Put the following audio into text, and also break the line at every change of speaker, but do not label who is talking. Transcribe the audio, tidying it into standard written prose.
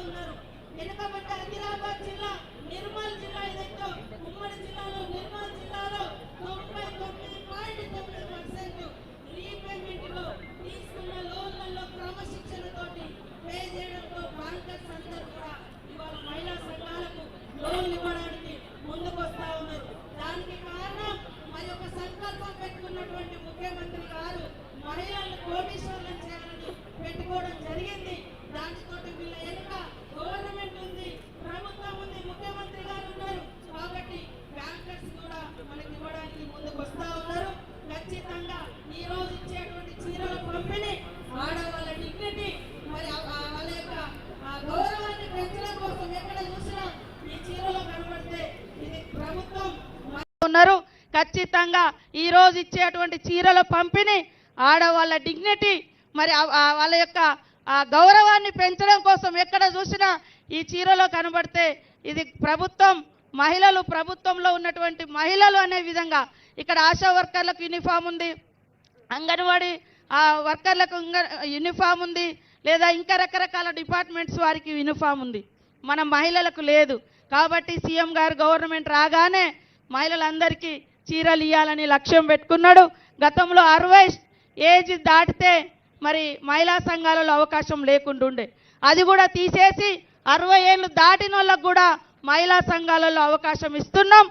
ఉన్నారు. వెనుకబడ్డ ఆదిలాబాద్ జిల్లా, నిర్మల్ జిల్లా ఏదైతే ఉమ్మడి జిల్లాలో నిర్మల్ జిల్లాలో 99.9% రీపేమెంట్ లో తీసుకున్న లోన్లలో క్రమశిక్షణతోటి పే చేయడంతో బ్యాంకర్స్ అందరూ కూడా ఇవాళ మహిళా సంఘాలకు లోన్లు ఇవ్వడానికి ముందుకు వస్తా ఉన్నారు. దానికి కారణం మరి ఒక సంకల్పం పెట్టుకున్నటువంటి ముఖ్యమంత్రి గారు మహిళలను కోటీశ్వరులను చేయాలని పెట్టుకోవడం జరిగింది. దానితో వీళ్ళ వెనుక గవర్నమెంట్ ఉంది, ప్రభుత్వం ఉంది, ముఖ్యమంత్రి గారు ఉన్నారు. కాబట్టి బ్యాంకర్స్ కూడా మనకి ఇవ్వడానికి ముందుకు వస్తా ఉన్నారు. ఖచ్చితంగా ఈ రోజు ఇచ్చేటువంటి చీరల పంపిణీ ఆడవాళ్ళ డిగ్నిటీ మరి వాళ్ళ యొక్క గౌరవాన్ని పెంచడం కోసం ఎక్కడ చూసినా ఈ చీరలో కనబడితే ఇది ప్రభుత్వం ఉన్నారు. ఖచ్చితంగా ఈ రోజు ఇచ్చేటువంటి చీరల పంపిణీ ఆడవాళ్ళ డిగ్నిటీ మరి వాళ్ళ యొక్క గౌరవాన్ని పెంచడం కోసం ఎక్కడ చూసినా ఈ చీరలో కనబడితే ఇది ప్రభుత్వం మహిళలు, ప్రభుత్వంలో ఉన్నటువంటి మహిళలు అనే విధంగా ఇక్కడ ఆశా వర్కర్లకు యూనిఫామ్ ఉంది, అంగన్వాడీ వర్కర్లకు యూనిఫామ్ ఉంది, లేదా ఇంకా రకరకాల డిపార్ట్మెంట్స్ వారికి యూనిఫామ్ ఉంది, మన మహిళలకు లేదు. కాబట్టి సీఎం గారు గవర్నమెంట్ రాగానే మహిళలందరికీ చీరలు ఇవ్వాలని లక్ష్యం పెట్టుకున్నాడు. గతంలో 60 ఏజ్ దాటితే మరి మహిళా సంఘాలలో అవకాశం లేకుంటుండే, అది కూడా తీసేసి 60 ఏళ్ళు దాటిన వాళ్ళకు కూడా మహిళా సంఘాలలో అవకాశం ఇస్తున్నాం.